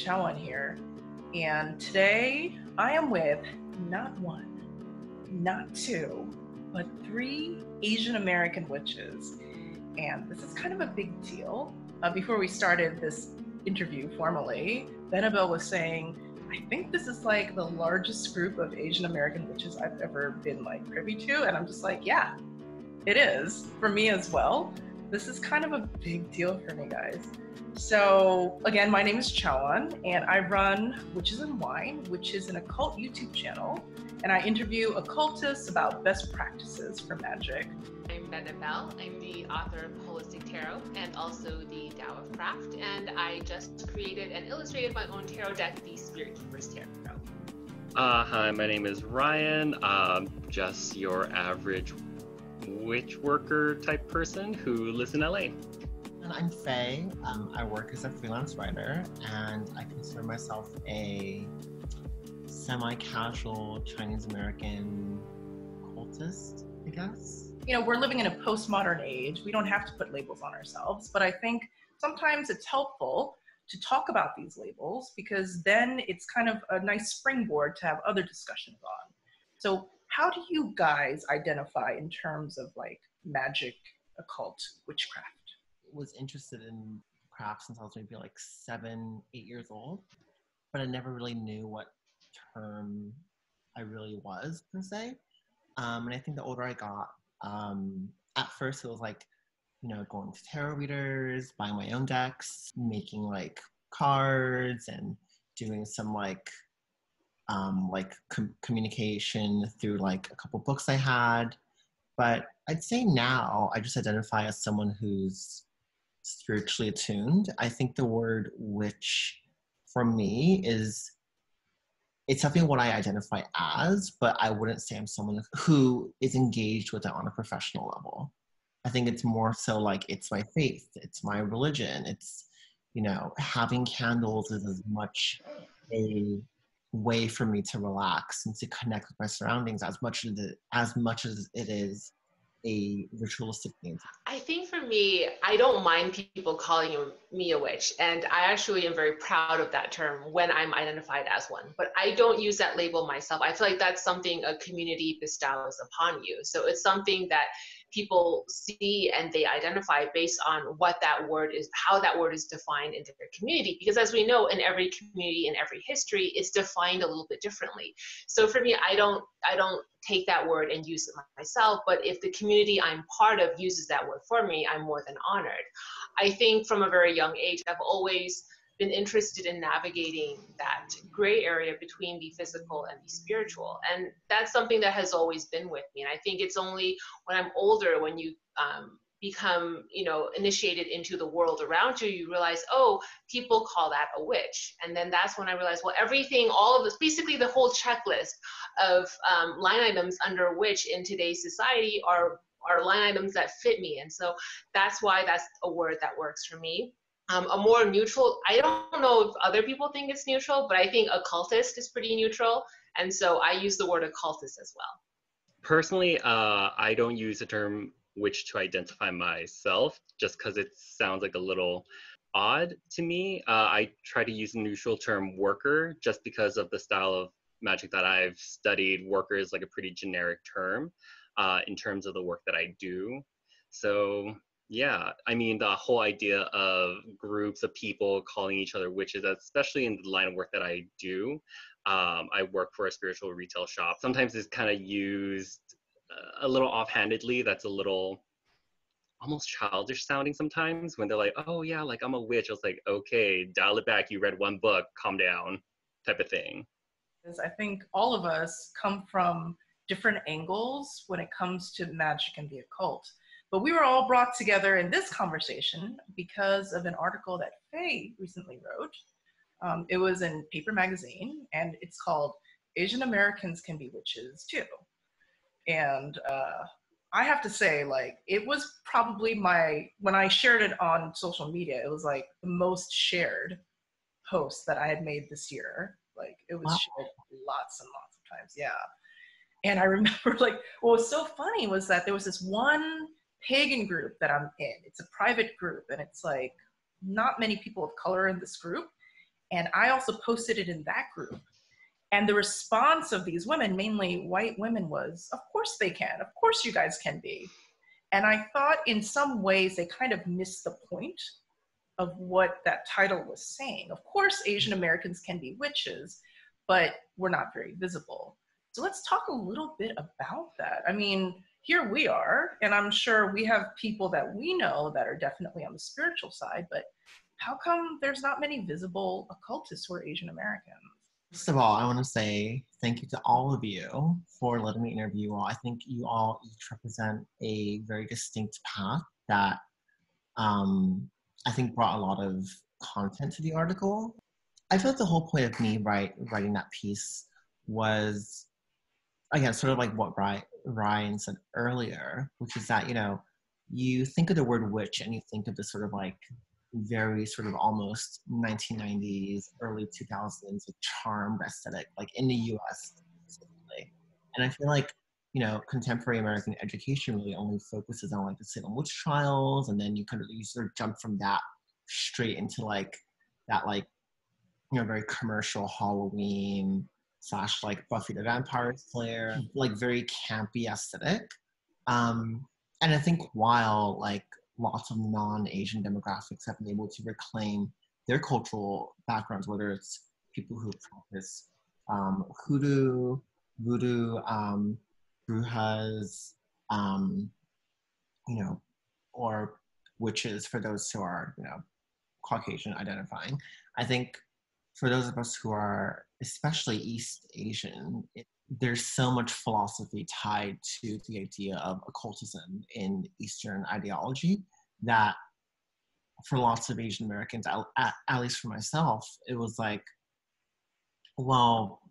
Chawan here, and today I am with not one, not two, but three Asian American witches. And this is kind of a big deal. Before we started this interview formally, BENEBELL was saying, I think this is like the largest group of Asian American witches I've ever been like privy to. And I'm just like, yeah, it is for me as well. This is kind of a big deal for me, guys. So again, my name is Chawan, and I run Witches and Wine, which is an occult YouTube channel, and I interview occultists about best practices for magic. I'm BENEBELL. I'm the author of Holistic Tarot and also the Tao of Craft, and I just created and illustrated my own tarot deck, the Spirit Keeper's Tarot. Hi, my name is Ryan. Just your average witch worker type person who lives in LA. And I'm Faye. I work as a freelance writer, and I consider myself a semi-casual Chinese-American occultist, I guess. You know, we're living in a postmodern age. We don't have to put labels on ourselves, but I think sometimes it's helpful to talk about these labels because then it's kind of a nice springboard to have other discussions on. So how do you guys identify in terms of like magic, occult, witchcraft? Was interested in craft since I was maybe like 7, 8 years old, but I never really knew what term I really was per se. And I think the older I got, at first it was like, you know, going to tarot readers, buying my own decks, making like cards and doing some communication through like a couple books I had. But I'd say now I just identify as someone who's spiritually attuned. I think the word witch for me it's definitely what I identify as, but I wouldn't say I'm someone who is engaged with it on a professional level. I think it's more so like it's my faith, it's my religion, it's, you know, having candles is as much a way for me to relax and to connect with my surroundings as much as it is a ritualistic thing. I think for me, I don't mind people calling me a witch, and I actually am very proud of that term when I'm identified as one, but I don't use that label myself. I feel like that's something a community bestows upon you. So it's something that people see and they identify based on what that word is, how that word is defined in their community. Because as we know, in every community, in every history, it's defined a little bit differently. So for me, I don't take that word and use it myself, but if the community I'm part of uses that word for me, I'm more than honored. I think from a very young age, I've always been interested in navigating that gray area between the physical and the spiritual. And that's something that has always been with me. And I think it's only when I'm older, when you become, you know, initiated into the world around you, you realize, oh, people call that a witch. And then that's when I realized, well, everything, all of this, basically the whole checklist of line items under witch in today's society are line items that fit me. And so that's why that's a word that works for me. A more neutral, I don't know if other people think it's neutral, but I think occultist is pretty neutral. And so I use the word occultist as well. Personally, I don't use the term witch to identify myself just because it sounds like a little odd to me. I try to use the neutral term worker just because of the style of magic that I've studied. Worker is like a pretty generic term in terms of the work that I do. So yeah, I mean, the whole idea of groups of people calling each other witches, especially in the line of work that I do. I work for a spiritual retail shop. Sometimes it's kind of used a little offhandedly. That's a little almost childish sounding sometimes when they're like, oh yeah, like I'm a witch. I was like, okay, dial it back. You read one book, calm down, type of thing. I think all of us come from different angles when it comes to magic and the occult. But we were all brought together in this conversation because of an article that Faye recently wrote. It was in Paper Magazine, and it's called Asian Americans Can Be Witches Too. And I have to say, like, it was probably when I shared it on social media, it was like the most shared post that I had made this year. Like, it was shared lots and lots of times, yeah. And I remember, like, what was so funny was that there was this one pagan group that I'm in. It's a private group, and it's like not many people of color in this group. And I also posted it in that group. And the response of these women, mainly white women, was, of course they can. Of course you guys can be. And I thought in some ways they kind of missed the point of what that title was saying. Of course, Asian Americans can be witches, but we're not very visible. So let's talk a little bit about that. I mean, here we are, and I'm sure we have people that we know that are definitely on the spiritual side, but how come there's not many visible occultists who are Asian Americans? First of all, I want to say thank you to all of you for letting me interview you all. I think you all each represent a very distinct path that I think brought a lot of content to the article. I feel like the whole point of me writing that piece was, again, sort of like what Ryan said earlier, which is that, you know, you think of the word witch and you think of this sort of like very sort of almost 1990s, early 2000s, like charmed aesthetic, like in the US specifically. And I feel like, you know, contemporary American education really only focuses on like the Salem witch trials, and then you sort of jump from that straight into like that, like, you know, very commercial Halloween / like Buffy the Vampire Slayer, like very campy aesthetic. And I think while like lots of non-Asian demographics have been able to reclaim their cultural backgrounds, whether it's people who practice hoodoo, voodoo, brujas, you know, or witches for those who are, you know, Caucasian identifying. I think for those of us who are especially East Asian, there's so much philosophy tied to the idea of occultism in Eastern ideology that for lots of Asian Americans, at least for myself, it was like, well,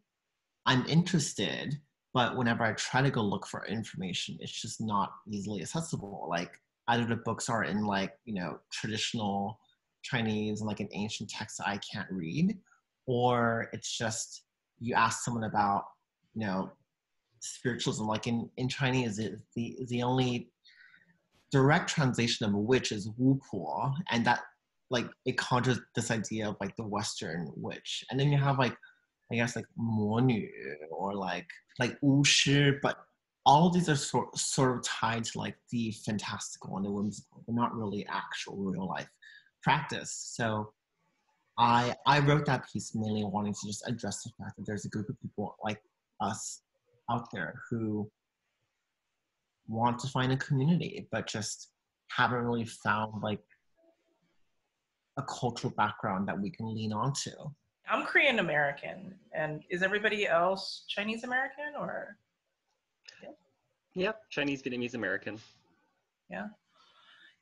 I'm interested, but whenever I try to go look for information, it's just not easily accessible. Like either the books are in like, you know, traditional Chinese and like an ancient text that I can't read, or it's just you ask someone about, you know, spiritualism. Like in Chinese, the only direct translation of witch is wu po, and that like it conjures this idea of like the Western witch. And then you have like, I guess like 魔女 or like 巫师, but all of these are sort of tied to like the fantastical and the whimsical, but not really actual real life practice. So I wrote that piece mainly wanting to just address the fact that there's a group of people like us out there who want to find a community, but just haven't really found like a cultural background that we can lean onto. I'm Korean American, and is everybody else Chinese American or? Yep, Chinese Vietnamese American. Yeah.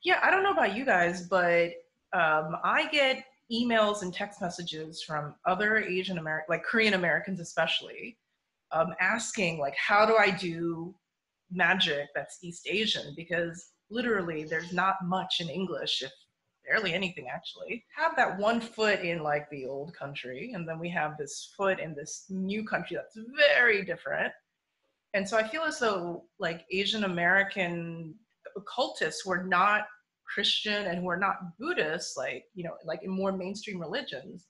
Yeah, I don't know about you guys, but I get emails and text messages from other Asian American, like Korean Americans especially, asking like, how do I do magic that's East Asian? Because literally there's not much in English, if barely anything actually. Have that one foot in like the old country, and then we have this foot in this new country that's very different. And so I feel as though like Asian American occultists who are not Christian and who are not Buddhists, like, you know, like in more mainstream religions,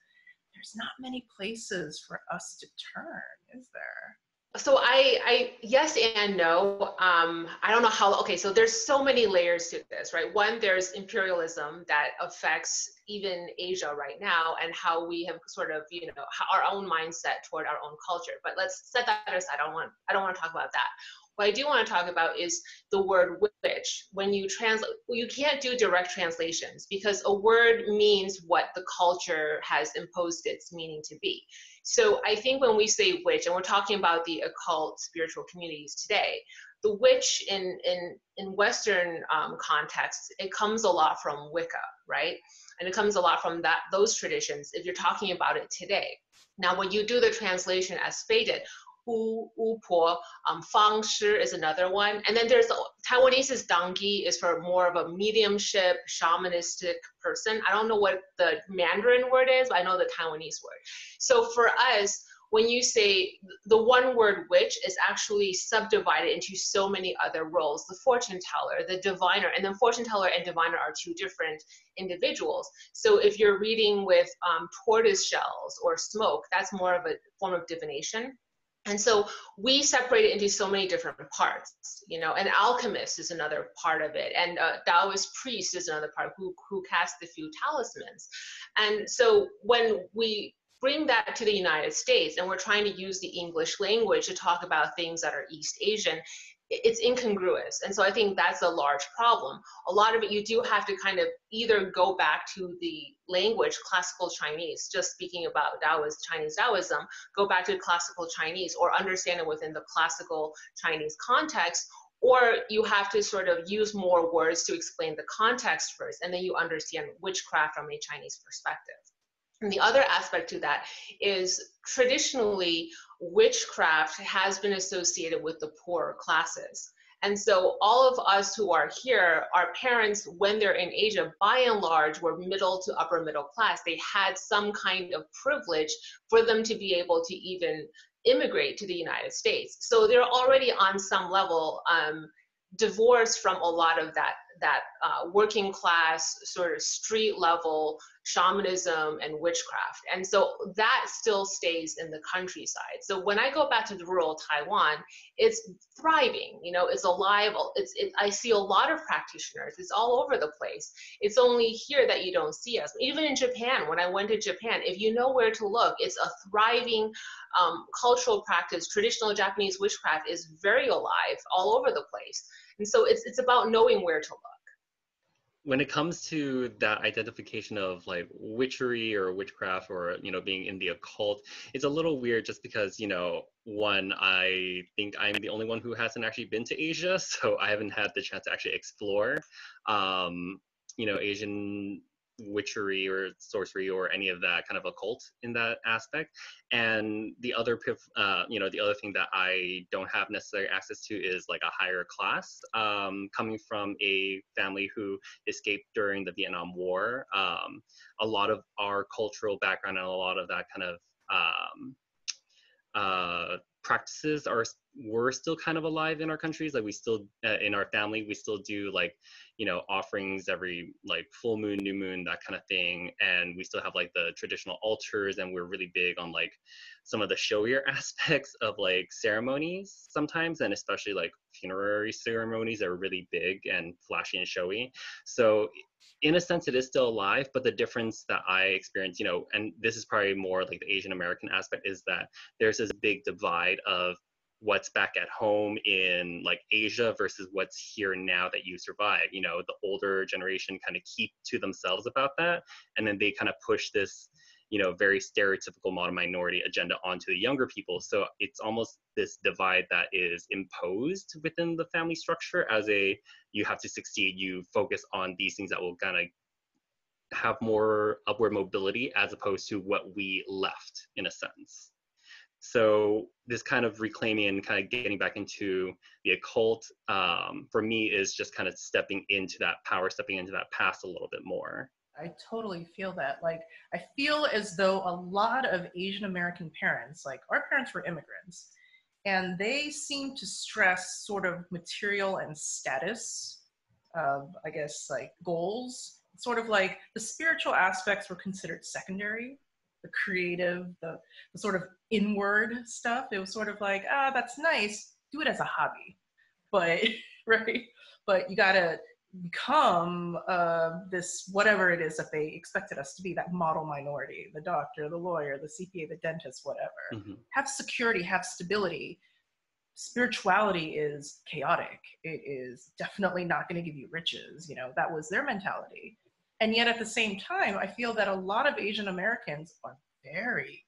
there's not many places for us to turn, is there? So I yes and no. I don't know how. Okay, so there's so many layers to this, right? One, there's imperialism that affects even Asia right now, and how we have sort of, you know, our own mindset toward our own culture. But let's set that aside. I don't want to talk about that. What I do want to talk about is the word witch. When you translate, you can't do direct translations because a word means what the culture has imposed its meaning to be. So I think when we say witch, and we're talking about the occult spiritual communities today, the witch in Western contexts, it comes a lot from Wicca, right? And it comes a lot from those traditions if you're talking about it today. Now, when you do the translation as stated, Wu Po, Fang Shi is another one. And then there's Taiwanese is Dangi, is for more of a mediumship, shamanistic person. I don't know what the Mandarin word is, but I know the Taiwanese word. So for us, when you say the one word witch is actually subdivided into so many other roles, the fortune teller, the diviner, and then fortune teller and diviner are two different individuals. So if you're reading with tortoise shells or smoke, that's more of a form of divination. And so we separate it into so many different parts, you know, and alchemist is another part of it. And Taoist priest is another part who cast the few talismans. And so when we bring that to the United States and we're trying to use the English language to talk about things that are East Asian, it's incongruous. And so I think that's a large problem. A lot of it, you do have to kind of either go back to the language, classical Chinese, just speaking about Taoist, Chinese Taoism, go back to classical Chinese or understand it within the classical Chinese context, or you have to sort of use more words to explain the context first, and then you understand witchcraft from a Chinese perspective. And the other aspect to that is traditionally witchcraft has been associated with the poorer classes. And so all of us who are here, our parents, when they're in Asia, by and large, were middle to upper middle class. They had some kind of privilege for them to be able to even immigrate to the United States. So they're already on some level divorced from a lot of that working class sort of street level shamanism and witchcraft. And so that still stays in the countryside. So when I go back to the rural Taiwan, it's thriving, you know, it's alive. I see a lot of practitioners. It's all over the place. It's only here that you don't see us. Even in Japan, when I went to Japan, if you know where to look, it's a thriving cultural practice. Traditional Japanese witchcraft is very alive all over the place. And so it's about knowing where to look. When it comes to that identification of like witchery or witchcraft or, you know, being in the occult, it's a little weird just because, you know, one, I think I'm the only one who hasn't actually been to Asia, so I haven't had the chance to actually explore, you know, Asian witchery or sorcery or any of that kind of occult in that aspect. And the other you know, the other thing that I don't have necessary access to is like a higher class, coming from a family who escaped during the Vietnam War. A lot of our cultural background and a lot of that kind of practices were still kind of alive in our countries. Like we still in our family we still do like, you know, offerings every like full moon, new moon, that kind of thing, and we still have like the traditional altars, and we're really big on like some of the showier aspects of like ceremonies sometimes, and especially like funerary ceremonies are really big and flashy and showy. So in a sense it is still alive, but the difference that I experience, you know, and this is probably more like the Asian American aspect, is that there's this big divide of what's back at home in like Asia versus what's here now that you survive. You know, the older generation kind of keep to themselves about that, and then they kind of push this, you know, very stereotypical model minority agenda onto the younger people. So it's almost this divide that is imposed within the family structure as you have to succeed, you focus on these things that will kind of have more upward mobility as opposed to what we left in a sense. So this kind of reclaiming and kind of getting back into the occult, for me, is just kind of stepping into that power, stepping into that past a little bit more. I totally feel that. Like, I feel as though a lot of Asian American parents, like our parents were immigrants, and they seem to stress sort of material and status, I guess, like goals. Sort of like the spiritual aspects were considered secondary, the creative, the sort of inward stuff. It was sort of like, that's nice, do it as a hobby. But, right? But you gotta become this, whatever it is that they expected us to be, that model minority, the doctor, the lawyer, the CPA, the dentist, whatever. Mm-hmm. Have security, have stability. Spirituality is chaotic. It is definitely not going to give you riches. You know, that was their mentality. And yet at the same time, I feel that a lot of Asian Americans are very,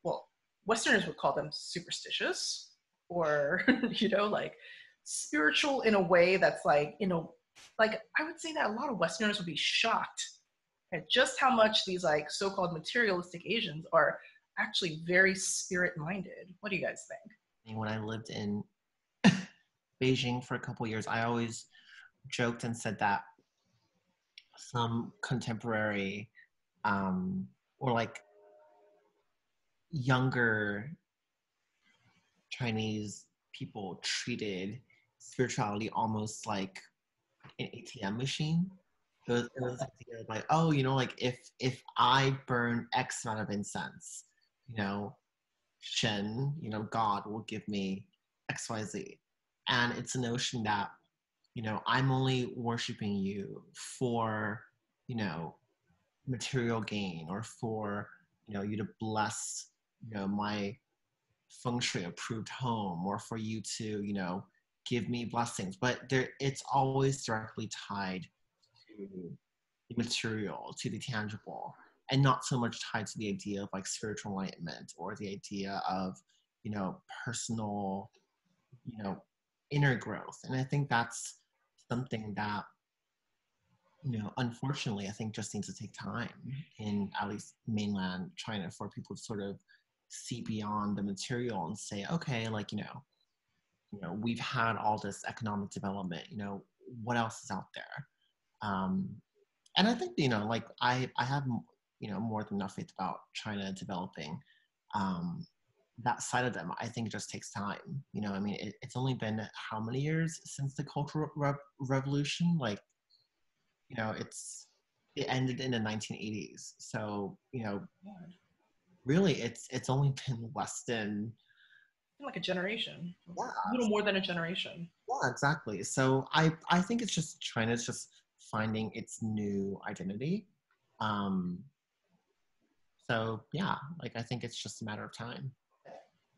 well, Westerners would call them superstitious, or, you know, like spiritual in a way that's like, you know, like I would say that a lot of Westerners would be shocked at just how much these like so-called materialistic Asians are actually very spirit-minded. What do you guys think? When I lived in Beijing for a couple years, I always joked and said that some contemporary or like younger Chinese people treated spirituality almost like an ATM machine. It was this idea of like, oh, like if I burn X amount of incense, you know, Shen, God will give me XYZ. And it's a notion that, I'm only worshiping you for, material gain, or for, you to bless, my feng shui approved home, or for you to, give me blessings. But it's always directly tied to the material, to the tangible, and not so much tied to the idea of like spiritual enlightenment, or the idea of, personal, inner growth. And I think that's something that, unfortunately, I think just needs to take time in at least mainland China, for people to sort of see beyond the material and say, okay, like, we've had all this economic development, what else is out there? And I think, like I have, more than enough faith about China developing that side of them. I think it just takes time. I mean, it's only been how many years since the Cultural Revolution? Like, it ended in the 1980s. So, really, it's only been less than like a generation, yeah, a little more than a generation. Yeah, exactly. So I think it's just China's just finding its new identity. So yeah, like I think it's just a matter of time.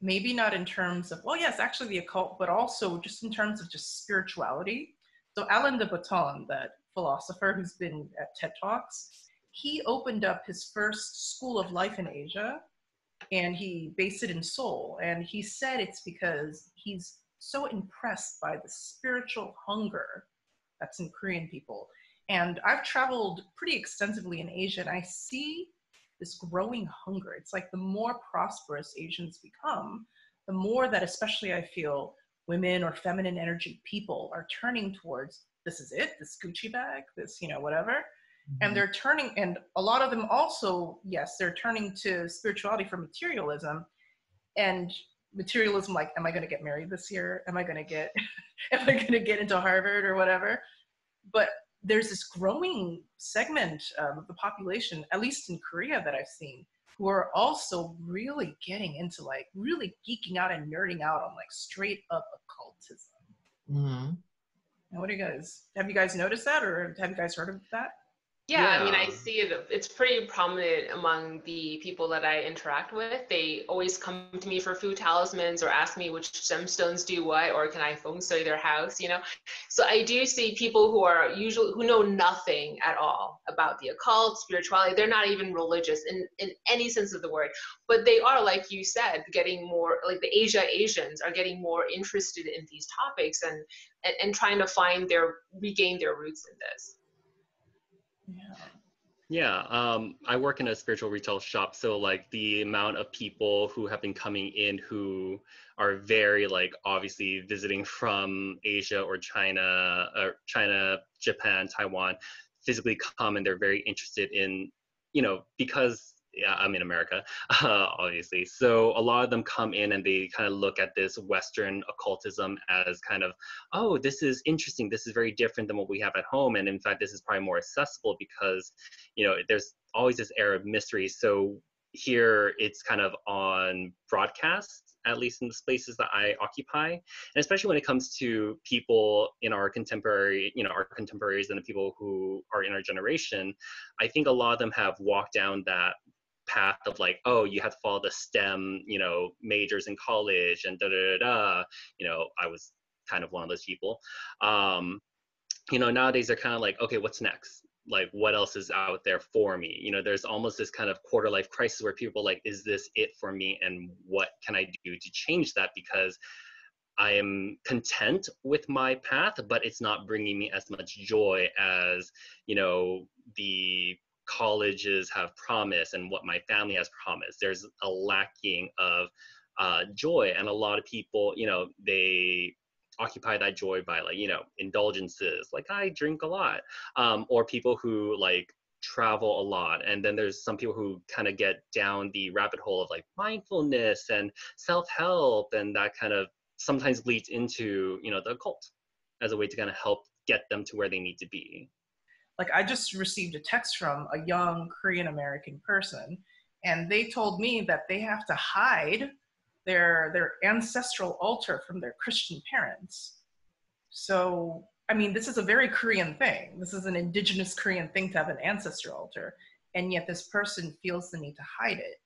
Maybe not in terms of, well, yes, actually the occult, but also just in terms of just spirituality. So Alain de Botton, that philosopher who's been at TED Talks, he opened up his first school of life in Asia, and he based it in Seoul. And he said it's because he's so impressed by the spiritual hunger that's in Korean people. And I've traveled pretty extensively in Asia, and I see this growing hunger. It's like the more prosperous Asians become, the more that, especially I feel, women or feminine energy people are turning towards, this is it, this Gucci bag, this, whatever. Mm-hmm. And they're turning, and a lot of them also, yes, they're turning to spirituality for materialism. And materialism, like, am I going to get married this year? Am I going to get into Harvard or whatever? But there's this growing segment of the population, at least in Korea, that I've seen, who are also really getting into, like, really geeking out and nerding out on, like, straight up occultism. Mm-hmm. Now, have you guys noticed that, or have you guys heard of that? Yeah, I mean, I see it. It's pretty prominent among the people that I interact with. They always come to me for food talismans, or ask me which gemstones do what, or can I feng shui their house, So I do see people who know nothing at all about the occult, spirituality. They're not even religious in any sense of the word, but they are, like you said, getting more, like the Asians are getting more interested in these topics and trying to regain their roots in this. Yeah, I work in a spiritual retail shop, so like the amount of people who have been coming in who are very, like, obviously visiting from Asia or China, Japan, Taiwan, physically come, and they're very interested in, because I'm in America, obviously. So a lot of them come in and they kind of look at this Western occultism as kind of, oh, this is interesting. This is very different than what we have at home. And in fact, this is probably more accessible because, there's always this air of mystery. So here it's kind of on broadcast, at least in the spaces that I occupy. And especially when it comes to people in our contemporaries and the people who are in our generation, I think a lot of them have walked down that path of like, oh, you have to follow the STEM, majors in college and I was kind of one of those people. Nowadays they're kind of like, okay, what's next? Like, what else is out there for me? There's almost this kind of quarter life crisis where people are like, is this it for me? And what can I do to change that? Because I am content with my path, but it's not bringing me as much joy as, the colleges have promised and what my family has promised. There's a lacking of joy, and a lot of people, they occupy that joy by, like, indulgences, like I drink a lot, or people who like travel a lot, and then there's some people who kind of get down the rabbit hole of like mindfulness and self-help, and that kind of sometimes leads into, you know, the occult as a way to kind of help get them to where they need to be. Like, I just received a text from a young Korean American person, and they told me that they have to hide their ancestral altar from their Christian parents. So, I mean, this is a very Korean thing. This is an indigenous Korean thing to have an ancestor altar, and yet this person feels the need to hide it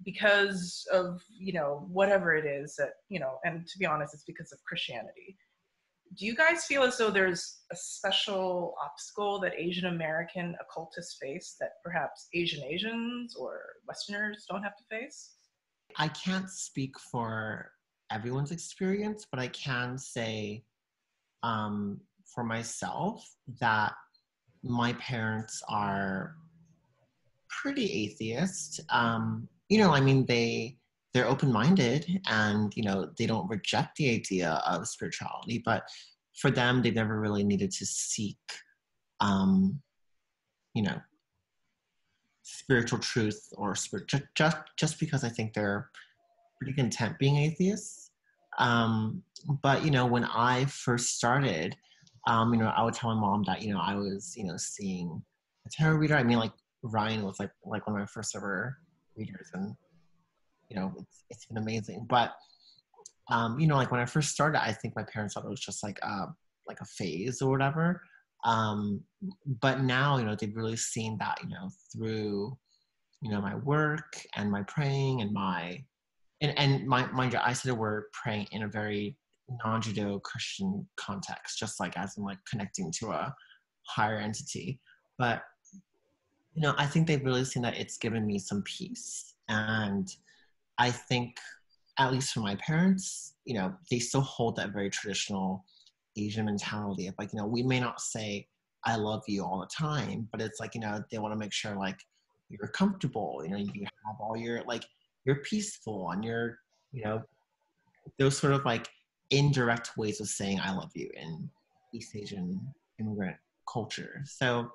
because of, you know, whatever it is that, you know, and to be honest, it's because of Christianity. Do you guys feel as though there's a special obstacle that Asian American occultists face that perhaps Asians or Westerners don't have to face? I can't speak for everyone's experience, but I can say for myself that my parents are pretty atheist. You know, I mean, they're open-minded, and you know, they don't reject the idea of spirituality, but for them, they never really needed to seek, you know, spiritual truth or just because I think they're pretty content being atheists. But you know, when I first started, you know, I would tell my mom that, you know, I was, you know, seeing a tarot reader. I mean, like Ryan was like one of my first ever readers, and you know, it's been amazing. But you know, like when I first started, I think my parents thought it was just like a phase or whatever. But now, you know, they've really seen that, you know, through, you know, my work and my praying and mind you, I said we're praying in a very non-Judeo-Christian context, just like as in like connecting to a higher entity. But you know, I think they've really seen that it's given me some peace. And I think, at least for my parents, you know, they still hold that very traditional Asian mentality of like, you know, we may not say I love you all the time, but it's like, you know, they want to make sure like you're comfortable, you know, you have all your like, you're peaceful, and you're, you know, those sort of like indirect ways of saying I love you in East Asian immigrant culture. So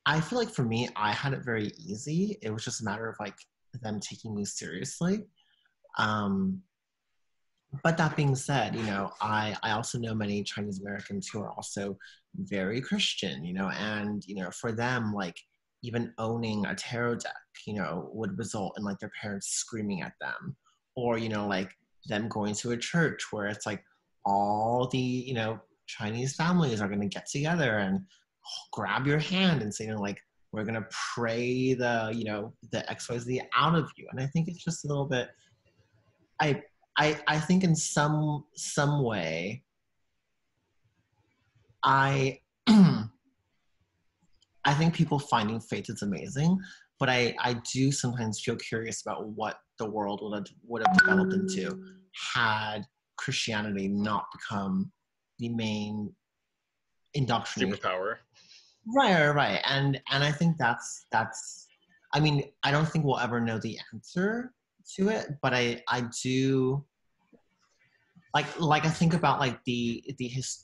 I feel like for me, I had it very easy. It was just a matter of like them taking me seriously. Um, but that being said, you know, I also know many Chinese Americans who are also very Christian, you know, and, you know, for them, like even owning a tarot deck, you know, would result in like their parents screaming at them, or, you know, like them going to a church where it's like all the, you know, Chinese families are going to get together and grab your hand and say, you know, like, we're going to pray the, you know, the XYZ out of you. And I think it's just a little bit, I I think in some way I I think people finding faith is amazing, but I do sometimes feel curious about what the world would have developed into had Christianity not become the main indoctrination. Superpower. Right. And I think that's I mean, I don't think we'll ever know the answer to it, but I do like I think about like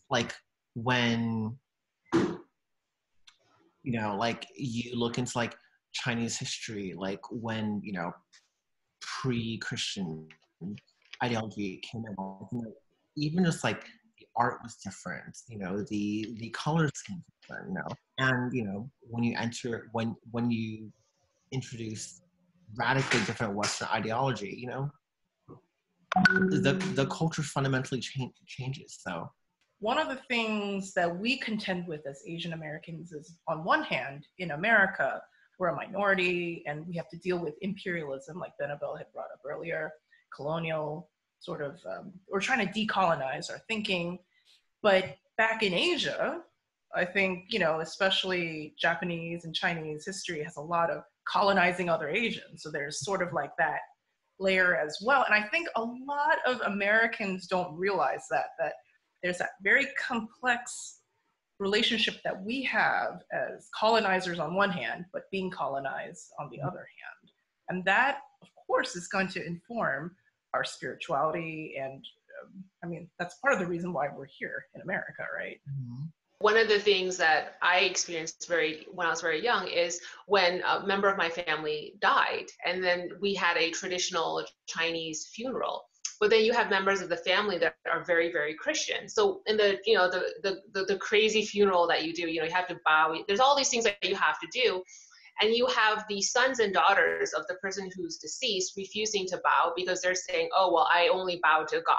like when, you know, like you look into like Chinese history, like when, you know, pre-Christian ideology came about, you know, even just like the art was different, you know, the colors came different, you know, and you know, when you enter when you introduce radically different Western ideology, you know, the culture fundamentally changes. So One of the things that we contend with as Asian Americans is, on one hand, in America, we're a minority and we have to deal with imperialism, like BENEBELL had brought up earlier, colonial sort of, we're trying to decolonize our thinking. But back in Asia, I think, you know, especially Japanese and Chinese history has a lot of colonizing other Asians. So there's sort of like that layer as well. And I think a lot of Americans don't realize that there's that very complex relationship that we have as colonizers on one hand, but being colonized on the other hand. And that, of course, is going to inform our spirituality. And I mean, that's part of the reason why we're here in America, right? mm-hmm. one of the things that I experienced when I was very young is when a member of my family died, and then we had a traditional Chinese funeral. But then you have members of the family that are very, very Christian. So in the, you know, the crazy funeral that you do, you know, you have to bow. There's all these things that you have to do. And you have the sons and daughters of the person who's deceased refusing to bow because they're saying, oh, well, I only bow to God.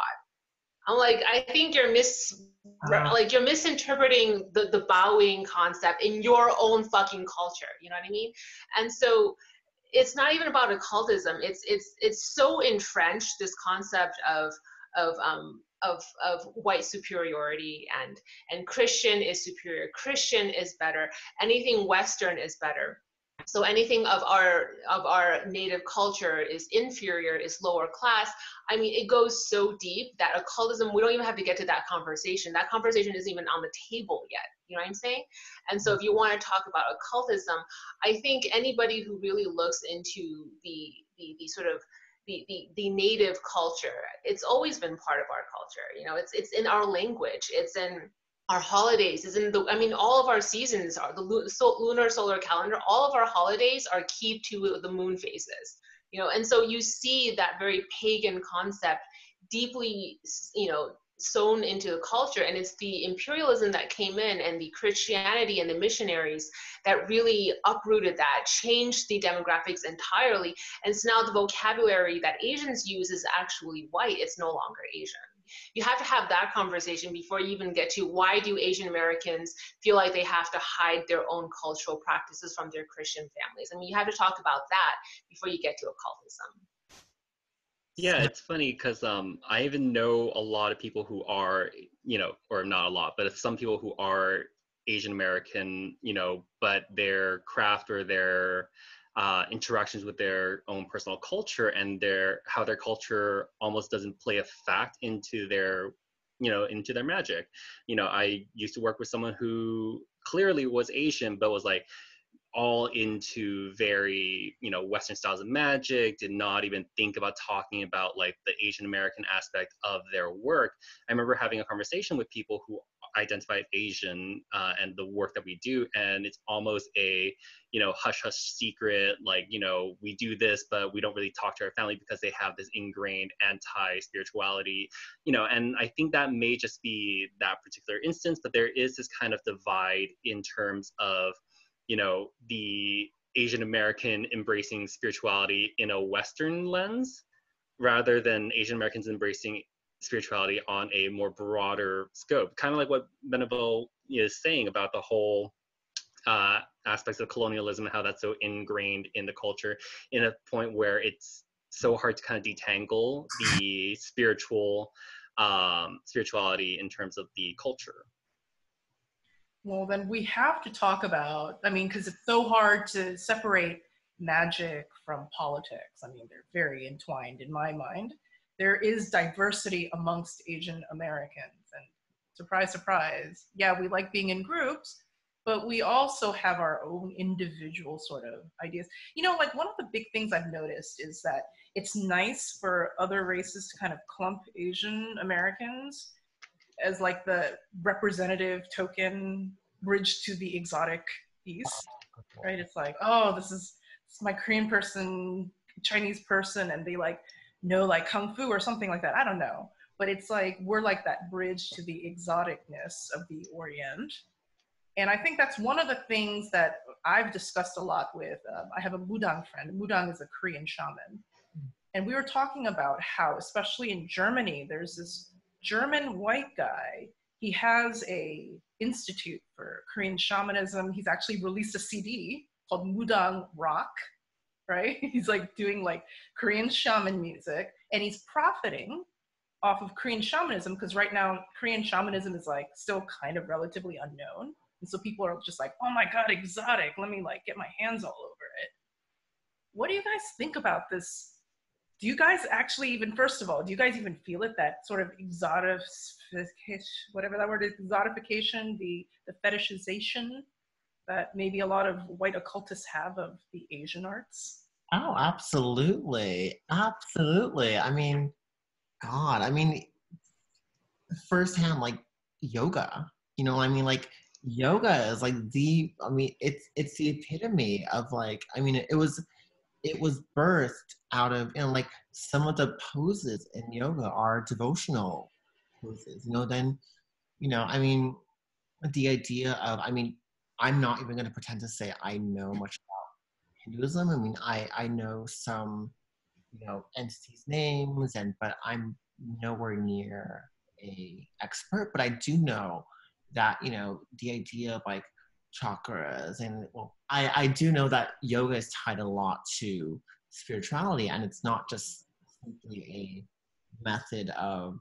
I'm like, I think you're you're misinterpreting the bowing concept in your own fucking culture. You know what I mean? And so it's not even about occultism. It's so entrenched, this concept of white superiority, and Christian is superior, Christian is better, anything Western is better. So anything of our native culture is inferior, is lower class. I mean, it goes so deep that occultism, we don't even have to get to that conversation. That conversation isn't even on the table yet. You know what I'm saying? And so if you want to talk about occultism, I think anybody who really looks into the sort of the native culture, it's always been part of our culture. You know, it's in our language, it's in our holidays, is in the, I mean, all of our seasons are the lunar solar calendar, all of our holidays are keyed to the moon phases, you know. And so you see that very pagan concept deeply, you know, sewn into the culture. And it's the imperialism that came in, and the Christianity and the missionaries that really uprooted that, changed the demographics entirely. And so now the vocabulary that Asians use is actually white, it's no longer Asian. You have to have that conversation before you even get to why do Asian Americans feel like they have to hide their own cultural practices from their Christian families. I mean, you have to talk about that before you get to occultism. Yeah, it's funny because I even know a lot of people who are, you know, or not a lot, but some people who are Asian American, you know, but their craft or their interactions with their own personal culture and how their culture almost doesn't play a fact into their, you know, into their magic. You know, I used to work with someone who clearly was Asian, but was like all into very, you know, Western styles of magic, did not even think about talking about like the Asian American aspect of their work. I remember having a conversation with people who identify as Asian and the work that we do, and it's almost a, you know, hush hush secret, like, you know, we do this but we don't really talk to our family because they have this ingrained anti-spirituality, you know. And I think that may just be that particular instance, but there is this kind of divide in terms of, you know, the Asian American embracing spirituality in a Western lens rather than Asian Americans embracing spirituality on a more broader scope. Kind of like what BENEBELL is saying about the whole aspects of colonialism and how that's so ingrained in the culture, in a point where it's so hard to kind of detangle the spirituality in terms of the culture. Well, then we have to talk about, I mean, because it's so hard to separate magic from politics. I mean, they're very entwined in my mind. There is diversity amongst Asian Americans. And surprise, surprise, yeah, we like being in groups, but we also have our own individual sort of ideas. You know, like one of the big things I've noticed is that it's nice for other races to kind of clump Asian Americans as like the representative token bridge to the exotic piece, right? It's like, oh, this is my Korean person, Chinese person, and they like know like Kung Fu or something like that. I don't know. But it's like, we're like that bridge to the exoticness of the Orient. And I think that's one of the things that I've discussed a lot with, I have a Mudang friend. Mudang is a Korean shaman. And we were talking about how, especially in Germany, there's this German white guy. He has a institute for Korean shamanism. He's actually released a CD called Mudang Rock, right? He's like doing like Korean shaman music, and he's profiting off of Korean shamanism, because right now Korean shamanism is like still kind of relatively unknown. And so people are just like, oh my God, exotic. Let me like get my hands all over it. What do you guys think about this? Do you guys actually even, first of all, do you guys even feel it, that sort of exotification, whatever that word is, exotification, the fetishization that maybe a lot of white occultists have of the Asian arts? Oh, absolutely. Absolutely. I mean, God, I mean, firsthand, like yoga, you know, I mean, like yoga is like it's the epitome of like, it was birthed out of, like some of the poses in yoga are devotional poses, then, the idea of, I'm not even going to pretend to say I know much about Hinduism. I know some, entities names, but I'm nowhere near a expert, but I do know that, the idea of like chakras, and well, I do know that yoga is tied a lot to spirituality, and it's not just simply a method of,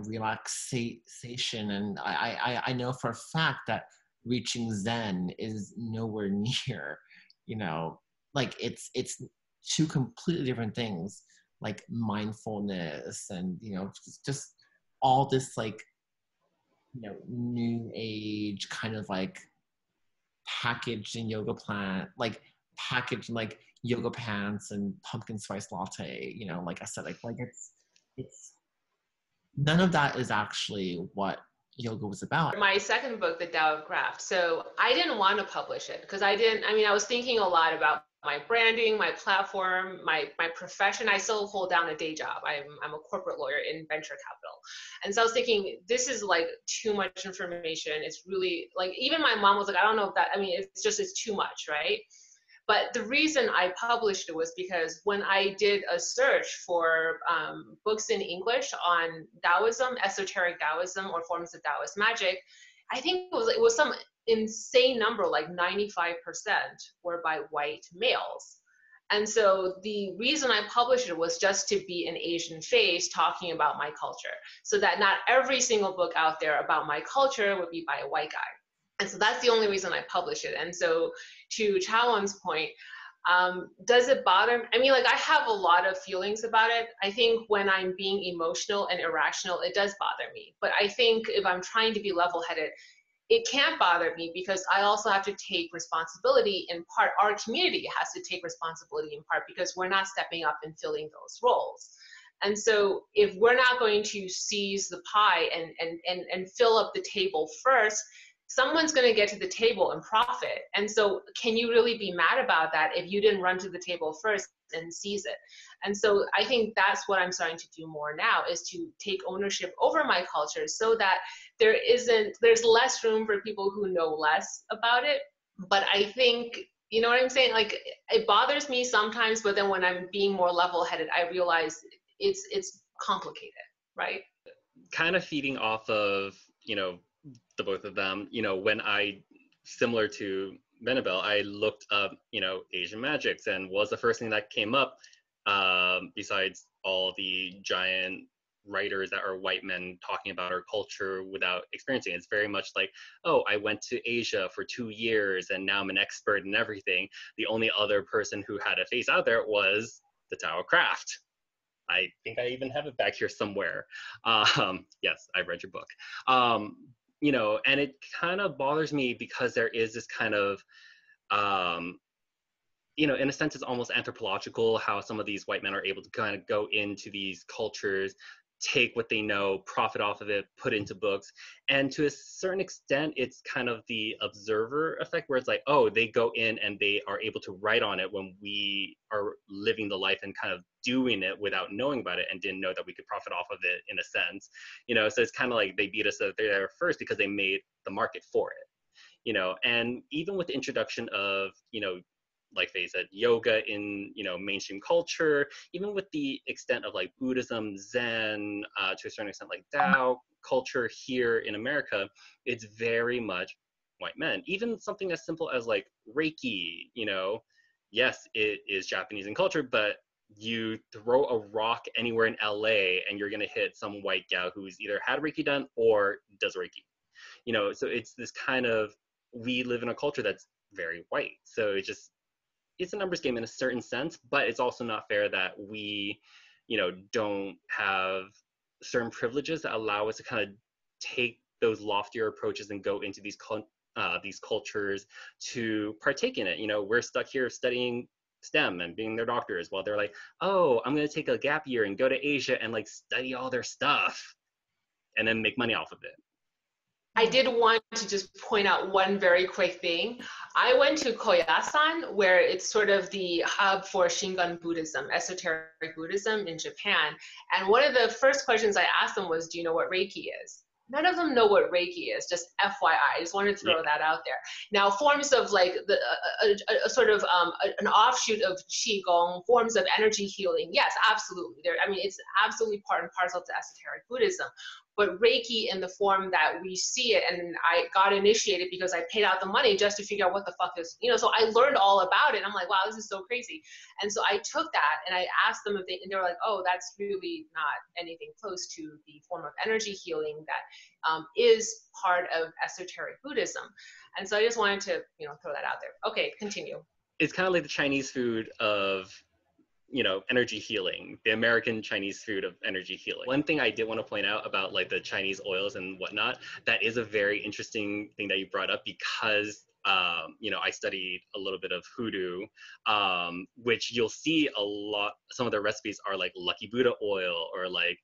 relaxation. And I know for a fact that reaching Zen is nowhere near, like it's two completely different things, like mindfulness and, just all this like, new age kind of like packaged in yoga plant, like packaged in like yoga pants and pumpkin spice latte, like I said, like it's none of that is actually what yoga was about. My second book, The Tao of Craft. So I didn't want to publish it because I was thinking a lot about my branding, my platform, my profession. I still hold down a day job. I'm a corporate lawyer in venture capital. And so I was thinking, this is like too much information. It's really like, even my mom was like, I don't know if that, it's too much, right? But the reason I published it was because when I did a search for books in English on Taoism, esoteric Taoism, or forms of Taoist magic, I think it was some insane number, like 95% were by white males. And so the reason I published it was just to be an Asian face talking about my culture, so that not every single book out there about my culture would be by a white guy. And so that's the only reason I publish it. And so to Chawon's point, does it bother me? Like, I have a lot of feelings about it. I think when I'm being emotional and irrational, it does bother me. But I think if I'm trying to be level-headed, it can't bother me because I also have to take responsibility in part. Our community has to take responsibility in part because we're not stepping up and filling those roles. And so if we're not going to seize the pie and fill up the table first, someone's going to get to the table and profit. And so can you really be mad about that if you didn't run to the table first and seize it? And so I think that's what I'm starting to do more now, is to take ownership over my culture so that there's less room for people who know less about it. But I think, you know what I'm saying? Like, it bothers me sometimes, but then when I'm being more level-headed, I realize it's complicated, right? Kind of feeding off of, the both of them, when similar to BENEBELL, I looked up, Asian magics, and was the first thing that came up, besides all the giant writers that are white men talking about our culture without experiencing it. It's very much like, oh, I went to Asia for 2 years and now I'm an expert in everything. The only other person who had a face out there was the Tao of Craft. I think I even have it back here somewhere. Yes, I read your book. And it kind of bothers me because there is this kind of, in a sense, it's almost anthropological how some of these white men are able to kind of go into these cultures, take what they know, profit off of it, put into books. And to a certain extent, it's kind of the observer effect where it's like, oh, they go in and they are able to write on it when we are living the life and kind of doing it without knowing about it and didn't know that we could profit off of it in a sense. So it's kind of like they beat us there first because they made the market for it. And even with the introduction of, like they said, yoga in, mainstream culture, even with the extent of like Buddhism, Zen, to a certain extent, like Tao culture here in America, it's very much white men. Even something as simple as like Reiki, yes, it is Japanese in culture, but you throw a rock anywhere in LA and you're going to hit some white gal who's either had Reiki done or does Reiki. So it's this kind of, we live in a culture that's very white. So it's a numbers game in a certain sense, but it's also not fair that we, don't have certain privileges that allow us to kind of take those loftier approaches and go into these cultures to partake in it. We're stuck here studying STEM and being their doctors while they're like, oh, I'm going to take a gap year and go to Asia and like study all their stuff and then make money off of it. I did want to just point out one very quick thing. I went to Koyasan, where it's sort of the hub for Shingon Buddhism, esoteric Buddhism in Japan. And one of the first questions I asked them was, do you know what Reiki is? None of them know what Reiki is, just FYI. I just wanted to throw that out there. Now, forms of like a sort of an offshoot of Qigong, forms of energy healing, yes, absolutely. I mean, it's absolutely part and parcel to esoteric Buddhism. But Reiki in the form that we see it, and I got initiated because I paid out the money just to figure out what the fuck is, so I learned all about it. And I'm like, wow, this is so crazy. And so I took that and I asked them if and they were like, oh, that's really not anything close to the form of energy healing that is part of esoteric Buddhism. And so I just wanted to, throw that out there. Okay, continue. It's kind of like the Chinese food of energy healing, the American Chinese food of energy healing. One thing I did want to point out about like the Chinese oils and whatnot, that is a very interesting thing that you brought up because, I studied a little bit of hoodoo, which you'll see a lot, some of their recipes are like Lucky Buddha oil or like,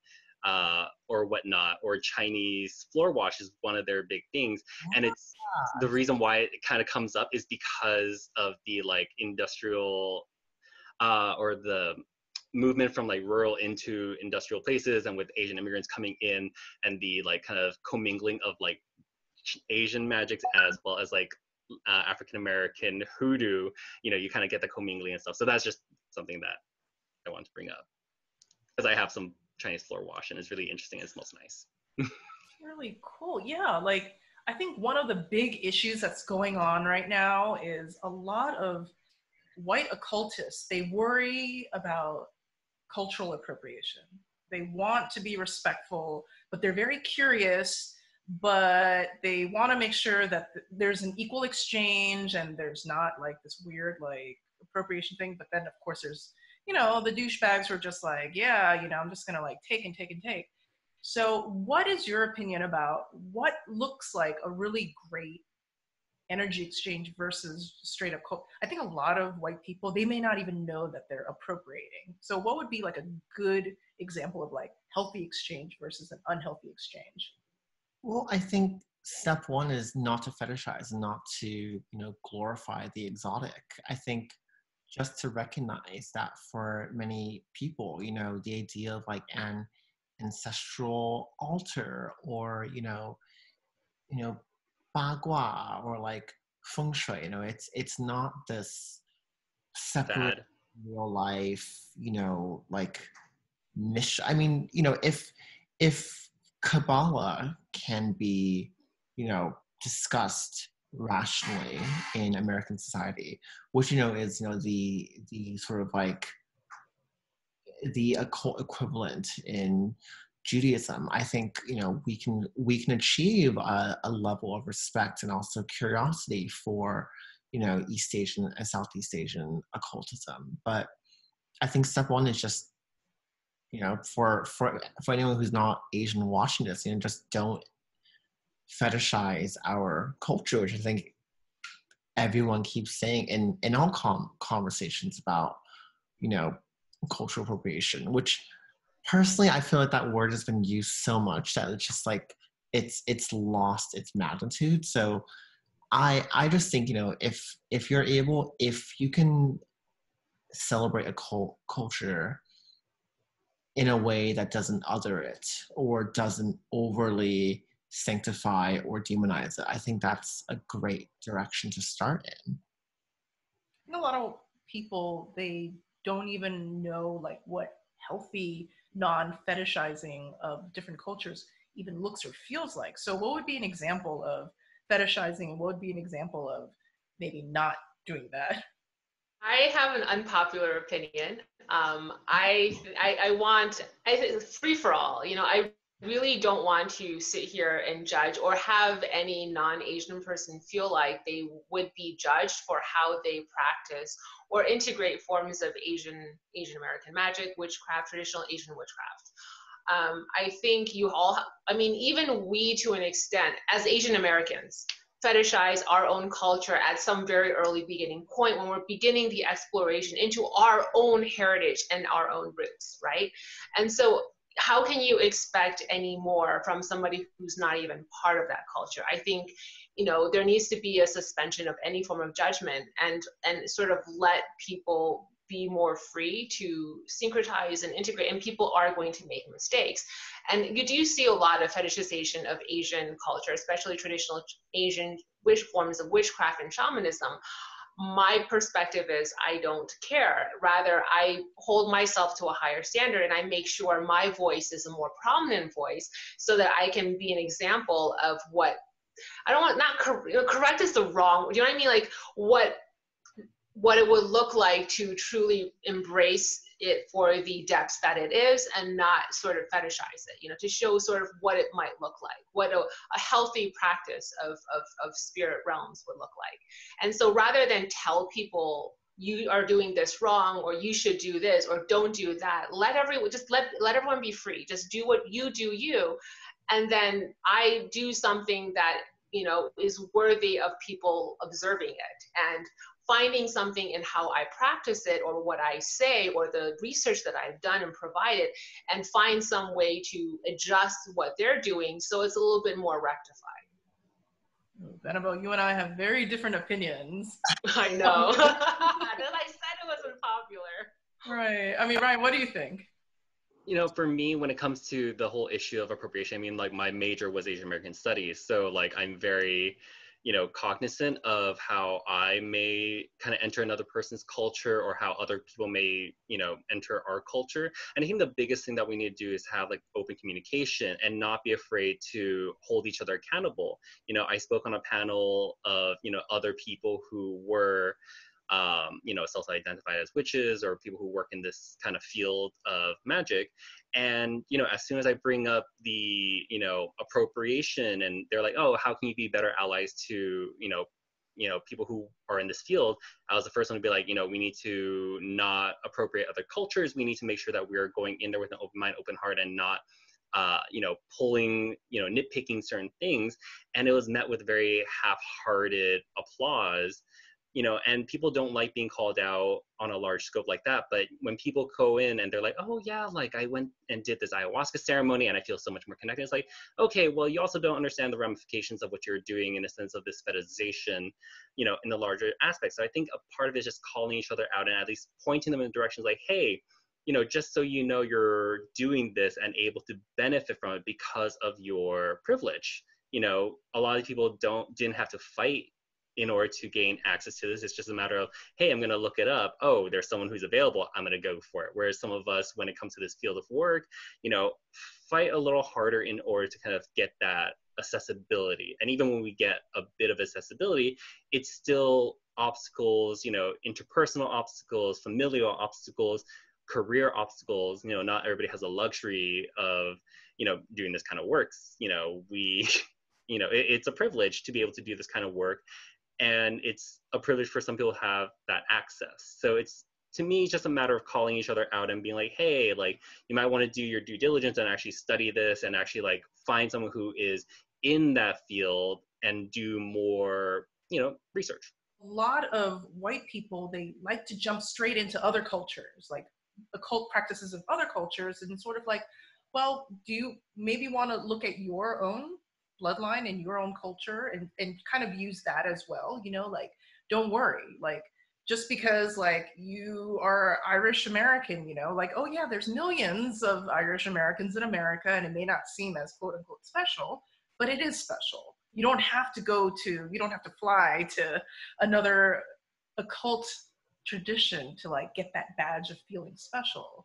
or whatnot, or Chinese floor wash is one of their big things. And it's the reason why it kind of comes up is because of the like industrial or the movement from like rural into industrial places, and with Asian immigrants coming in and the like kind of commingling of like Asian magics as well as like African-American hoodoo, you kind of get the commingling and stuff. So that's just something that I want to bring up because I have some Chinese floor wash and it's really interesting and it smells nice. Really cool. Yeah, like I think one of the big issues that's going on right now is a lot of white occultists, they worry about cultural appropriation. They want to be respectful, but they're very curious, but they want to make sure that there's an equal exchange and there's not like this weird like appropriation thing. But then of course there's, the douchebags who are just like, yeah, I'm just gonna like take and take and take. So what is your opinion about what looks like a really great energy exchange versus straight up I think a lot of white people, they may not even know that they're appropriating. So what would be like a good example of like healthy exchange versus an unhealthy exchange? Well, I think step one is not to fetishize and not to, glorify the exotic. I think just to recognize that for many people, the idea of like an ancestral altar or, bagua or like feng shui, it's not this separate real life, like mission. I mean, if Kabbalah can be, discussed rationally in American society, which is the sort of like the occult equivalent in Judaism, I think we can achieve a level of respect and also curiosity for East Asian and Southeast Asian occultism. But I think step one is just for anyone who's not Asian watching this, just don't fetishize our culture, which I think everyone keeps saying in all conversations about cultural appropriation, which personally I feel like that word has been used so much that it's just like it's lost its magnitude. So I just think if you're able, if you can celebrate a culture in a way that doesn't other it or doesn't overly sanctify or demonize it, I think that's a great direction to start in. I think a lot of people, they don't even know like what healthy non-fetishizing of different cultures even looks or feels like. So what would be an example of fetishizing and what would be an example of maybe not doing that? I have an unpopular opinion. I want free for all. I really don't want to sit here and judge or have any non-Asian person feel like they would be judged for how they practice or integrate forms of Asian American magic, witchcraft, traditional Asian witchcraft. I think even we to an extent, as Asian Americans, fetishize our own culture at some very early beginning point when we're beginning the exploration into our own heritage and our own roots, right? And so how can you expect any more from somebody who's not even part of that culture? I think, there needs to be a suspension of any form of judgment, and sort of let people be more free to syncretize and integrate, and people are going to make mistakes. And you do see a lot of fetishization of Asian culture, especially traditional Asian forms of witchcraft and shamanism. My perspective is I don't care. Rather, I hold myself to a higher standard, and I make sure my voice is a more prominent voice, so that I can be an example of what I don't want. Not correct is the wrong. Do you know what I mean? Like what it would look like to truly embrace it for the depths that it is, and not sort of fetishize it, to show sort of what it might look like, what a healthy practice of spirit realms would look like. And so rather than tell people you are doing this wrong, or you should do this, or don't do that, let everyone be free. Just do what you do, and then I do something that is worthy of people observing it, and finding something in how I practice it, or what I say, or the research that I've done and provided, and find some way to adjust what they're doing so it's a little bit more rectified. BENEBELL, you and I have very different opinions. I know. Then I said it wasn't popular. Right. I mean, Ryan, what do you think? For me, when it comes to the whole issue of appropriation, I mean, like, my major was Asian American Studies. So, like, I'm very, cognizant of how I may kind of enter another person's culture, or how other people may, enter our culture. And I think the biggest thing that we need to do is have, like, open communication, and not be afraid to hold each other accountable. I spoke on a panel of, other people who were self-identified as witches, or people who work in this kind of field of magic. And, as soon as I bring up the, appropriation, and they're like, oh, how can you be better allies to, people who are in this field? I was the first one to be like, we need to not appropriate other cultures. We need to make sure that we are going in there with an open mind, open heart, and not pulling, nitpicking certain things. And it was met with very half-hearted applause. And people don't like being called out on a large scope like that. But when people go in and they're like, oh yeah, like, I went and did this ayahuasca ceremony and I feel so much more connected. It's like, okay, well, you also don't understand the ramifications of what you're doing in a sense of this fetishization, in the larger aspect. So I think a part of it is just calling each other out, and at least pointing them in directions like, hey, just so you're doing this and able to benefit from it because of your privilege. A lot of people didn't have to fight in order to gain access to this. It's just a matter of, hey, I'm going to look it up. Oh, there's someone who's available. I'm going to go for it. Whereas some of us, when it comes to this field of work, fight a little harder in order to kind of get that accessibility. And even when we get a bit of accessibility, it's still obstacles, interpersonal obstacles, familial obstacles, career obstacles. Not everybody has the luxury of, doing this kind of works. It's a privilege to be able to do this kind of work. And it's a privilege for some people to have that access. So it's, to me, just a matter of calling each other out and being like, hey, like, you might want to do your due diligence and actually study this, and actually, like, find someone who is in that field and do more, research. A lot of white people, they like to jump straight into other cultures, like occult practices of other cultures, and sort of like, well, do you maybe want to look at your own bloodline and your own culture, and kind of use that as well, like, don't worry, like, just because, like, you are Irish American, like, oh yeah, there's millions of Irish Americans in America, and it may not seem as quote unquote special, but it is special. You don't have to fly to another occult tradition to, like, get that badge of feeling special.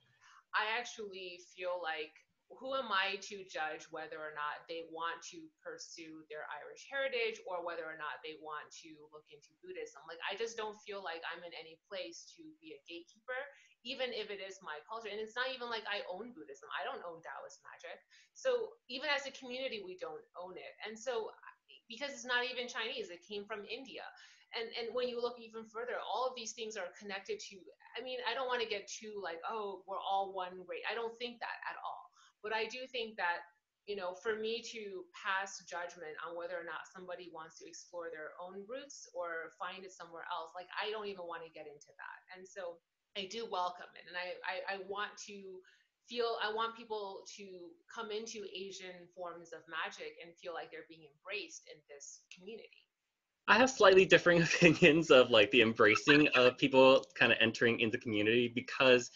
I actually feel like, who am I to judge whether or not they want to pursue their Irish heritage, or whether or not they want to look into Buddhism? Like, I just don't feel like I'm in any place to be a gatekeeper, even if it is my culture. And it's not even like I own Buddhism. I don't own Taoist magic. So even as a community, we don't own it. And so, because it's not even Chinese, it came from India. And when you look even further, all of these things are connected to, I mean, I don't want to get too like, oh, we're all one race. I don't think that at all. But I do think that, for me to pass judgment on whether or not somebody wants to explore their own roots or find it somewhere else, like, I don't even want to get into that. And so I do welcome it. And I want to I want people to come into Asian forms of magic and feel like they're being embraced in this community. I have slightly differing opinions of like the embracing of people kind of entering into community because,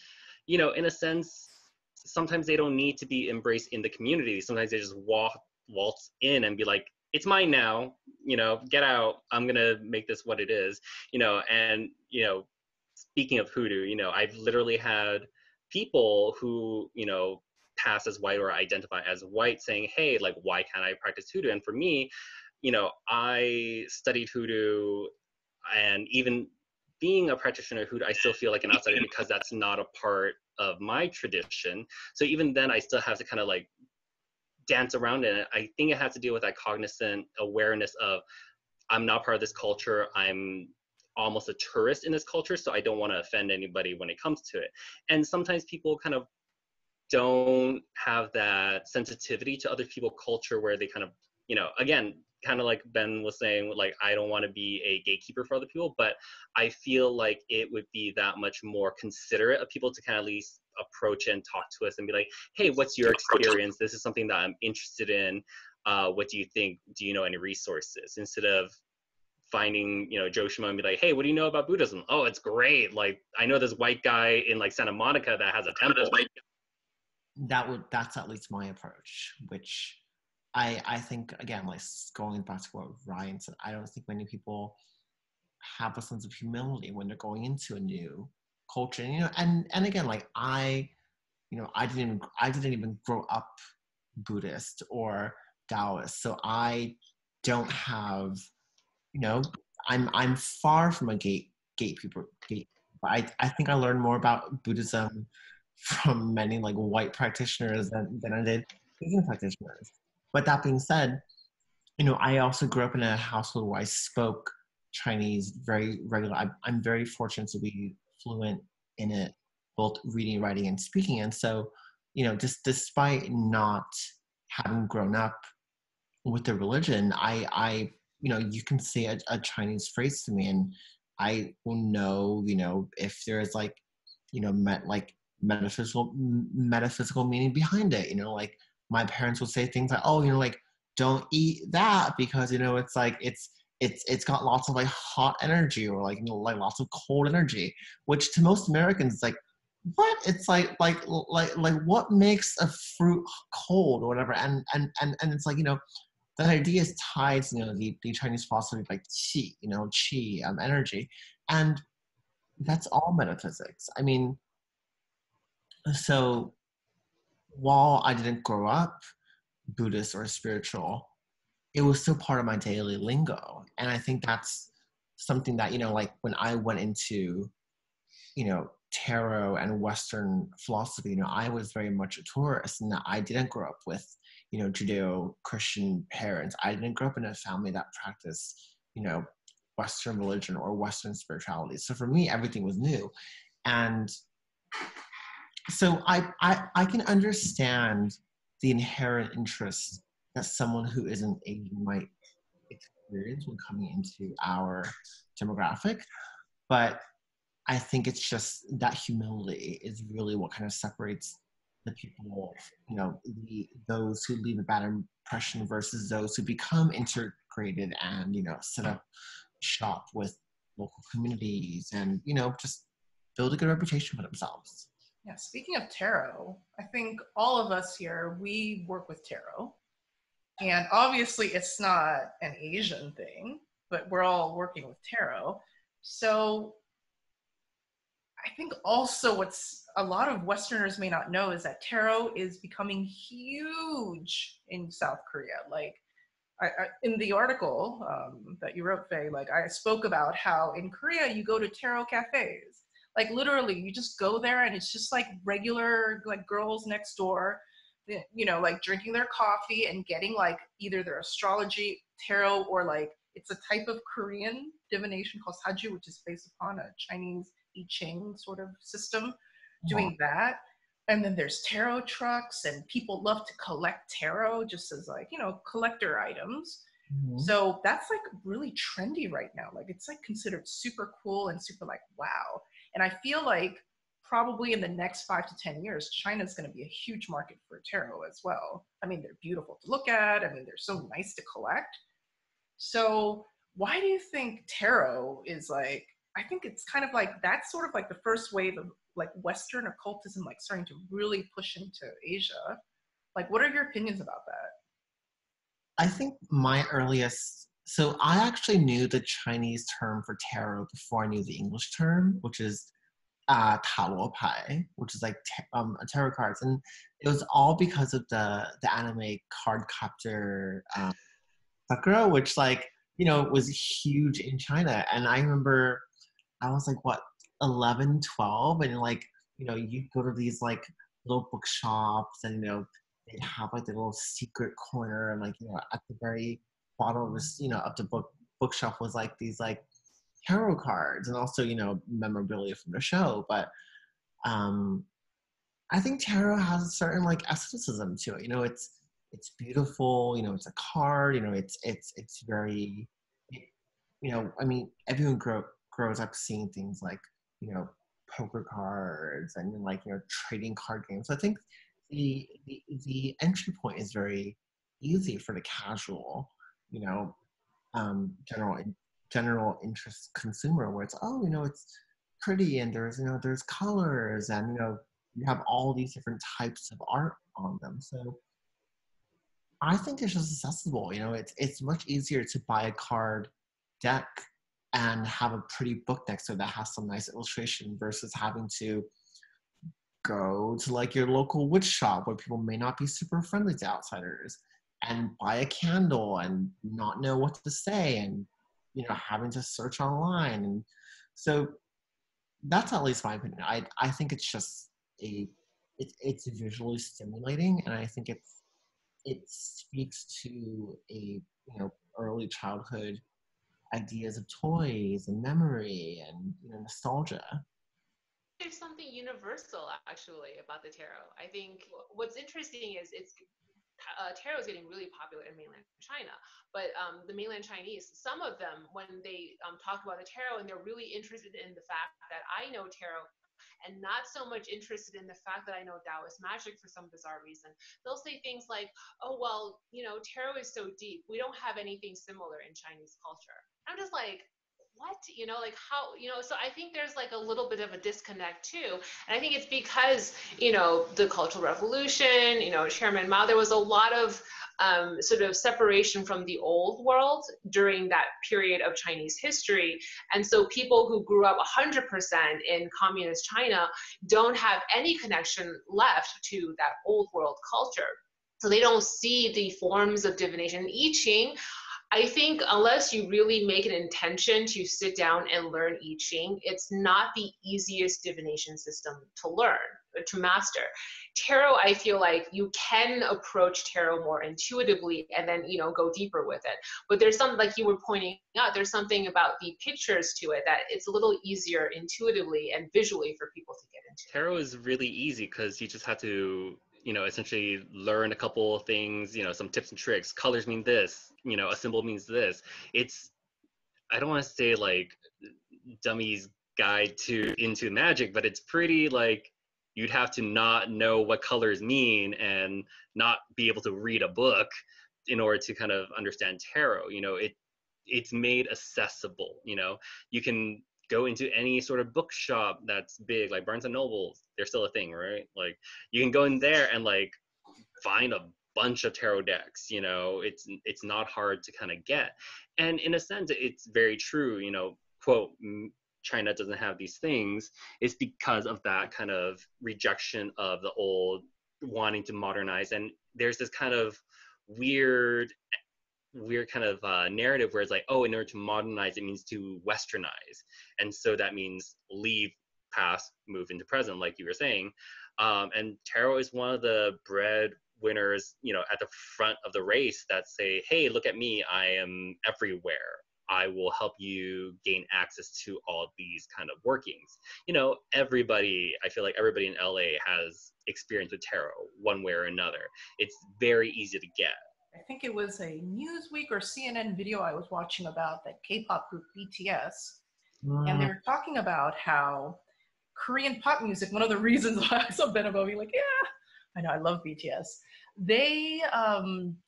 you know, in a sense, sometimes they don't need to be embraced in the community. Sometimes they just waltz in and be like, it's mine now, you know, get out. I'm going to make this what it is, you know, and, you know, speaking of hoodoo, you know, I've literally had people who, you know, pass as white or identify as white saying, hey, like, why can't I practice hoodoo? And for me, you know, I studied hoodoo, and even being a practitioner of hoodoo, I still feel like an outsider because that's not a part of my tradition. So even then, I still have to kind of like dance around in it. I think it has to deal with that cognizant awareness of I'm not part of this culture. I'm almost a tourist in this culture, so I don't want to offend anybody when it comes to it. And sometimes people kind of don't have that sensitivity to other people's culture where they kind of, you know, again, kind of like Ben was saying, like, I don't want to be a gatekeeper for other people, but I feel like it would be that much more considerate of people to kind of at least approach and talk to us and be like, hey, what's your experience? This is something that I'm interested in. What do you think? Do you know any resources? Instead of finding, you know, Joe Schmo and be like, hey, what do you know about Buddhism? Oh, it's great. Like, I know this white guy in like Santa Monica that has a temple. That's at least my approach, which I think, again, like going back to what Ryan said, I don't think many people have a sense of humility when they're going into a new culture. And, you know, and again, like you know, I didn't even grow up Buddhist or Taoist, so I don't have, you know, I'm far from a gatekeeper. I think I learned more about Buddhism from many like white practitioners than I did Asian practitioners. But that being said, you know, I also grew up in a household where I spoke Chinese very regular. I'm very fortunate to be fluent in it, both reading, writing, and speaking. And so, you know, just despite not having grown up with the religion, you know, you can say a Chinese phrase to me, and I will know, you know, if there's like, you know, metaphysical meaning behind it. You know, like my parents would say things like, oh, you know, like don't eat that because, you know, it's like it's got lots of like hot energy, or like, you know, like lots of cold energy, which to most Americans it's like, what? It's like what makes a fruit cold or whatever, and it's like, you know, that idea is tied to, you know, the Chinese philosophy like qi, you know, qi, energy, and that's all metaphysics. I mean, so while I didn't grow up Buddhist or spiritual, it was still part of my daily lingo, and I think that's something that, you know, like when I went into, you know, tarot and Western philosophy, you know, I was very much a tourist, and I didn't grow up with, you know, Judeo-Christian parents. I didn't grow up in a family that practiced, you know, Western religion or Western spirituality. So for me, everything was new. And so I can understand the inherent interest that someone who isn't Asian might experience when coming into our demographic. But I think it's just that humility is really what kind of separates the people, you know, those who leave a bad impression versus those who become integrated and, you know, set up shop with local communities and, you know, just build a good reputation for themselves. Yeah, speaking of tarot, I think all of us here, we work with tarot. And obviously it's not an Asian thing, but we're all working with tarot. So I think also what's a lot of Westerners may not know is that tarot is becoming huge in South Korea. Like in the article that you wrote, Faye, like I spoke about how in Korea you go to tarot cafes. Like literally you just go there and it's just like regular like girls next door, you know, like drinking their coffee and getting like either their astrology, tarot, or like it's a type of Korean divination called Saju, which is based upon a Chinese I Ching sort of system, doing that. And then there's tarot trucks, and people love to collect tarot just as like, you know, collector items. Mm-hmm. So that's like really trendy right now. Like it's like considered super cool and super like, wow. And I feel like probably in the next 5 to 10 years, China's going to be a huge market for tarot as well. I mean, they're beautiful to look at. I mean, they're so nice to collect. So why do you think tarot is like, I think it's kind of like, that's sort of like the first wave of like Western occultism, like starting to really push into Asia. Like, what are your opinions about that? I think my earliest, so I actually knew the Chinese term for tarot before I knew the English term, which is Talo Pai, which is like tarot cards, and it was all because of the anime card captor Sakura, which like was huge in China. And I remember I was like what 11, 12, and like you'd go to these like little bookshops, and they'd have like the little secret corner, and like at the very bottom of this of the bookshelf was like these like tarot cards, and also memorabilia from the show. But I think tarot has a certain like aestheticism to it. It's beautiful. It's a card. It's very. I mean, everyone grows up seeing things like poker cards and like trading card games. So I think the entry point is very easy for the casual, general interest consumer, where it's it's pretty, and there's colors, and you have all these different types of art on them. So I think it's just accessible. It's much easier to buy a card deck and have a pretty book next to it that has some nice illustration, versus having to go to like your local witch shop where people may not be super friendly to outsiders, and buy a candle and not know what to say, and having to search online. And so that's at least my opinion. I think it's just it's visually stimulating, and I think it speaks to a early childhood ideas of toys and memory and nostalgia. There's something universal actually about the tarot. I think what's interesting is tarot is getting really popular in mainland China, but the mainland Chinese, some of them, when they talk about the tarot, and they're really interested in the fact that I know tarot and not so much interested in the fact that I know Taoist magic for some bizarre reason, they'll say things like, oh, well, tarot is so deep. We don't have anything similar in Chinese culture. I'm just like, what? Like how, so I think there's like a little bit of a disconnect too. And I think it's because, the Cultural Revolution, Chairman Mao, there was a lot of sort of separation from the old world during that period of Chinese history. And so people who grew up 100% in communist China don't have any connection left to that old world culture. So they don't see the forms of divination. I Ching, I think unless you really make an intention to sit down and learn I Ching, it's not the easiest divination system to learn, to master. Tarot, I feel like you can approach tarot more intuitively and then, go deeper with it. But there's something, like you were pointing out, there's something about the pictures to it that it's a little easier intuitively and visually for people to get into. Tarot is really easy because you just have to essentially learn a couple of things, some tips and tricks. Colors mean this, a symbol means this. It's, I don't want to say like dummy's guide into magic, but it's pretty like you'd have to not know what colors mean and not be able to read a book in order to kind of understand tarot. It's made accessible. You can go into any sort of bookshop that's big, like Barnes and Nobles. They're still a thing, right? Like you can go in there and like find a bunch of tarot decks. It's not hard to kind of get. And in a sense, it's very true. Quote, China doesn't have these things. It's because of that kind of rejection of the old, wanting to modernize. And there's this kind of weird kind of narrative where it's like, oh, in order to modernize, it means to westernize. And so that means leave past, move into present, like you were saying. And tarot is one of the breadwinners, at the front of the race that say, hey, look at me, I am everywhere. I will help you gain access to all these kind of workings. Everybody, I feel like everybody in LA has experience with tarot one way or another. It's very easy to get. I think it was a Newsweek or CNN video I was watching about that K-pop group BTS. And they were talking about how Korean pop music, one of the reasons why I saw BENEBELL be like, yeah, I know, I love BTS. They,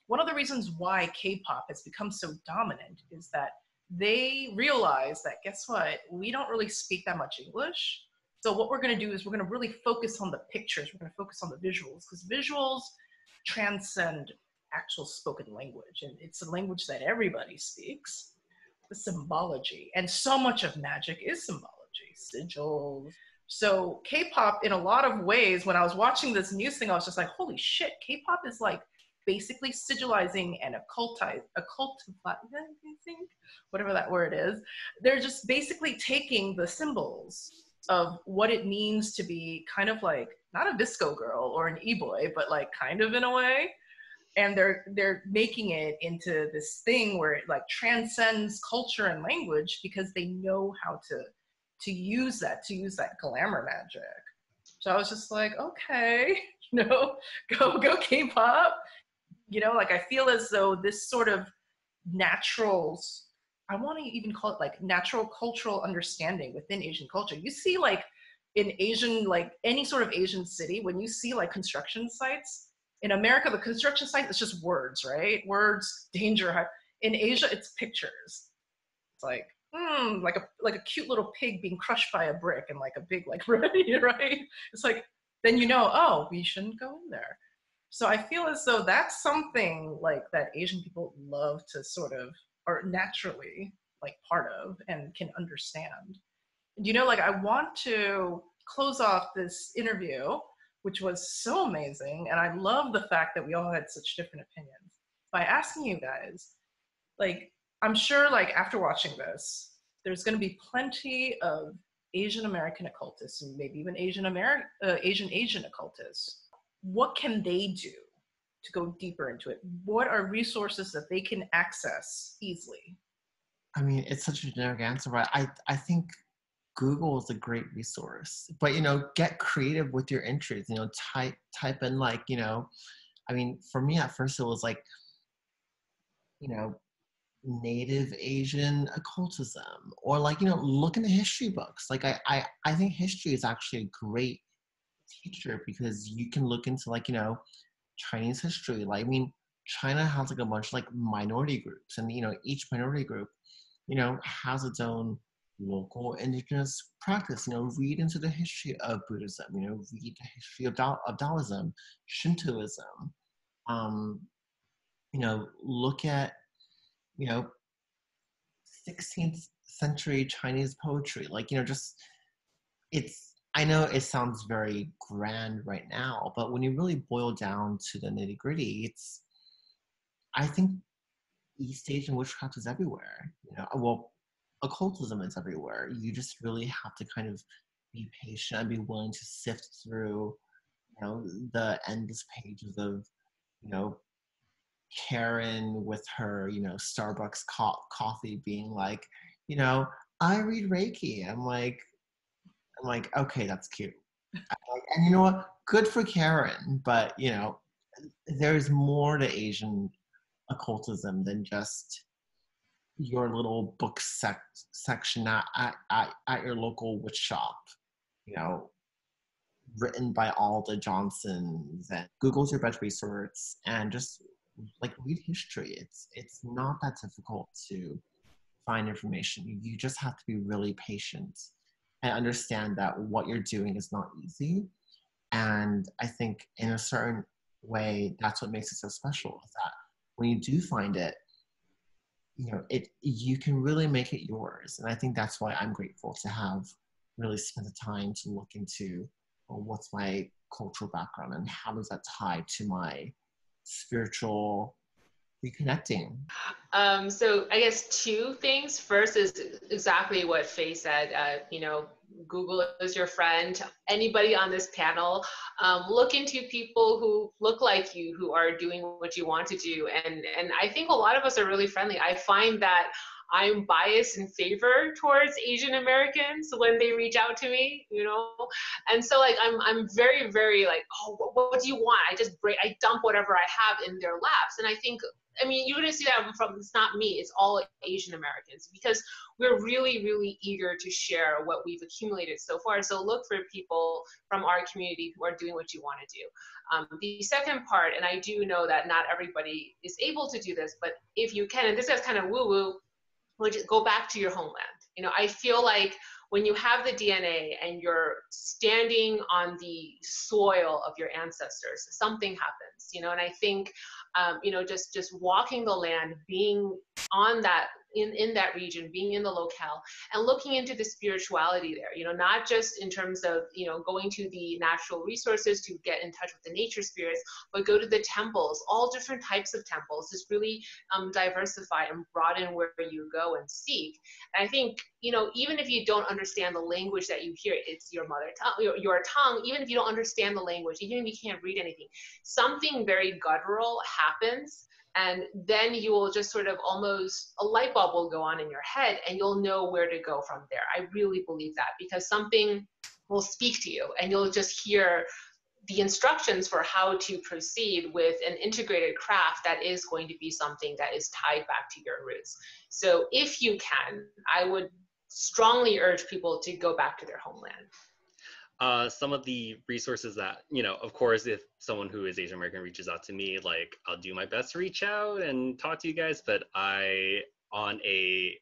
one of the reasons why K-pop has become so dominant is that they realize that, guess what, we don't really speak that much English. So what we're going to do is we're going to really focus on the pictures. We're going to focus on the visuals, because visuals transcend actual spoken language. And it's a language that everybody speaks, the symbology. And so much of magic is symbology, sigils. So K-pop, in a lot of ways, when I was watching this news thing, I was just like, holy shit, K-pop is like basically sigilizing and occultizing, whatever that word is. They're just basically taking the symbols of what it means to be kind of like, not a visco girl or an e-boy, but like kind of in a way. And they're making it into this thing where it like transcends culture and language, because they know how to use that glamour magic. So I was just like, okay, go K-pop. Like I feel as though this sort of natural, I want to even call it like natural cultural understanding within Asian culture. You see like in Asian, like any sort of Asian city, when you see like construction sites, in America, the construction site is just words, right? Words, danger. In Asia, it's pictures. It's like, like a cute little pig being crushed by a brick and like a big, like, right? It's like, then oh, we shouldn't go in there. So I feel as though that's something like that Asian people love to sort of, or naturally like part of and can understand. Like I want to close off this interview, which was so amazing. And I love the fact that we all had such different opinions, by asking you guys, like, I'm sure like after watching this, there's going to be plenty of Asian American occultists and maybe even Asian occultists. What can they do to go deeper into it? What are resources that they can access easily? I mean, it's such a generic answer, but I think Google is a great resource. But get creative with your entries. Type in like, I mean, for me at first it was like, Native Asian occultism, or like, look in the history books. Like I think history is actually a great teacher, because you can look into like, Chinese history. Like, I mean, China has like a bunch of like minority groups, and each minority group, has its own local indigenous practice. Read into the history of Buddhism, read the history of Taoism, Shintoism. Look at 16th century Chinese poetry. Like, I know it sounds very grand right now, but when you really boil down to the nitty gritty, I think East Asian witchcraft is everywhere. Well, occultism is everywhere. You just really have to kind of be patient and be willing to sift through, the endless pages of, Karen with her, Starbucks coffee being like, I read Reiki. I'm like, okay, that's cute. And you know what? Good for Karen, but there's more to Asian occultism than just your little book section at your local witch shop, written by Alda Johnsons. And Google's your best resource, and just like read history. It's not that difficult to find information. You just have to be really patient and understand that what you're doing is not easy. And I think in a certain way, that's what makes it so special, is that when you do find it, you can really make it yours. And I think that's why I'm grateful to have really spent the time to look into, well, what's my cultural background and how does that tie to my spiritual reconnecting. So I guess two things. First is exactly what Faye said. Google is your friend. Anybody on this panel, look into people who look like you, who are doing what you want to do. And I think a lot of us are really friendly. I find that I'm biased in favor towards Asian Americans when they reach out to me, and so like I'm very, very like, oh, what do you want? I dump whatever I have in their laps. And I think I mean, you're going to see that from, it's not me, it's all Asian Americans, because we're really, really eager to share what we've accumulated so far. So look for people from our community who are doing what you want to do. The second part, and I do know that not everybody is able to do this, but if you can, and this is kind of woo-woo, which go back to your homeland. You know, I feel like when you have the DNA and you're standing on the soil of your ancestors, something happens, you know, and I think, you know, just walking the land, being on that, in that region, being in the locale, and looking into the spirituality there, you know, not just in terms of, you know, going to the natural resources to get in touch with the nature spirits, but go to the temples, all different types of temples, just really diversify and broaden where you go and seek. And I think, you know, even if you don't understand the language that you hear, it's your mother tongue, your tongue, even if you don't understand the language, even if you can't read anything, something very guttural happens. And then you will just sort of almost, a light bulb will go on in your head and you'll know where to go from there. I really believe that, because something will speak to you and you'll just hear the instructions for how to proceed with an integrated craft that is going to be something that is tied back to your roots. So if you can, I would strongly urge people to go back to their homeland. Some of the resources that, you know, of course, if someone who is Asian American reaches out to me, like, I'll do my best to reach out and talk to you guys, but on a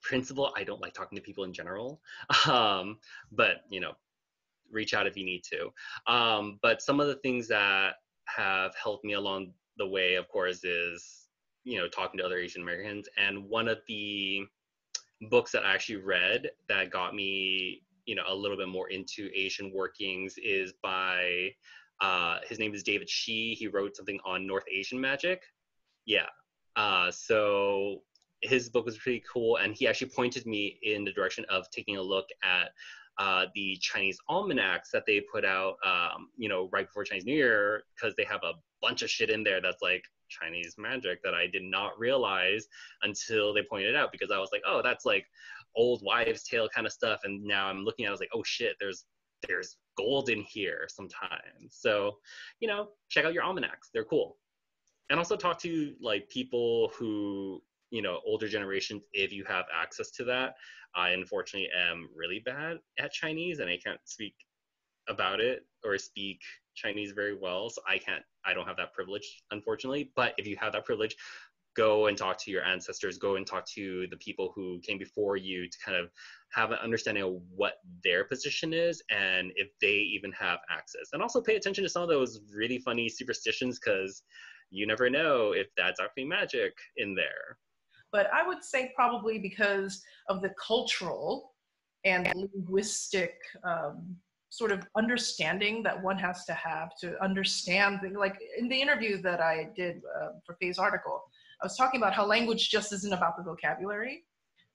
principle, I don't like talking to people in general. But, you know, reach out if you need to. But some of the things that have helped me along the way, of course, is, you know, talking to other Asian Americans. And one of the books that I actually read that got me, you know, a little bit more into Asian workings is by, his name is David Shi. He wrote something on North Asian magic. Yeah. So his book was pretty cool. And he actually pointed me in the direction of taking a look at the Chinese almanacs that they put out, you know, right before Chinese New Year, because they have a bunch of shit in there that's like Chinese magic that I did not realize until they pointed it out, because I was like, oh, that's like old wives' tale kind of stuff. And now I'm looking at it, I was like, oh shit, there's gold in here sometimes. So, you know, check out your almanacs. They're cool. And also talk to like people who, you know, older generations, if you have access to that. I unfortunately am really bad at Chinese and I can't speak about it or speak Chinese very well. So I don't have that privilege, unfortunately. But if you have that privilege, go and talk to your ancestors, go and talk to the people who came before you to kind of have an understanding of what their position is and if they even have access. And also pay attention to some of those really funny superstitions, because you never know if that's actually magic in there. But I would say probably because of the cultural and linguistic sort of understanding that one has to have to understand, like in the interview that I did for Faye's article, I was talking about how language just isn't about the vocabulary.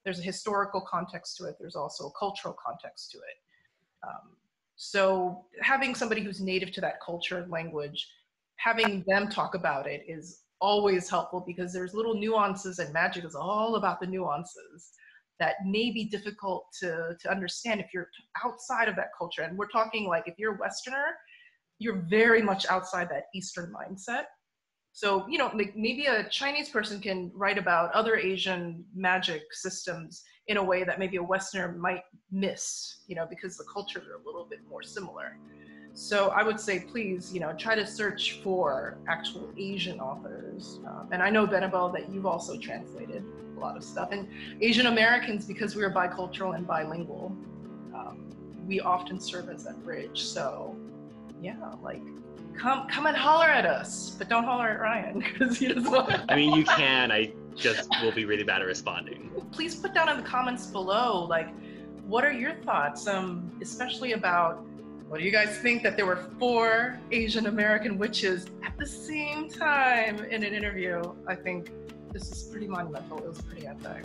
There's a historical context to it. There's also a cultural context to it. So having somebody who's native to that culture and language, having them talk about it is always helpful, because there's little nuances, and magic is all about the nuances that may be difficult to understand if you're outside of that culture. And we're talking like, if you're a Westerner, you're very much outside that Eastern mindset. So, you know, like maybe a Chinese person can write about other Asian magic systems in a way that maybe a Westerner might miss, you know, because the cultures are a little bit more similar. So I would say, please, you know, try to search for actual Asian authors. And I know, BENEBELL, that you've also translated a lot of stuff. And Asian Americans, because we are bicultural and bilingual, we often serve as that bridge. So yeah, like, come and holler at us, but don't holler at Ryan, because he doesn't want to. I mean, you can, I just will be really bad at responding. Please put down in the comments below, like, what are your thoughts, especially about, what do you guys think that there were 4 Asian American witches at the same time in an interview? I think this is pretty monumental. It was pretty epic.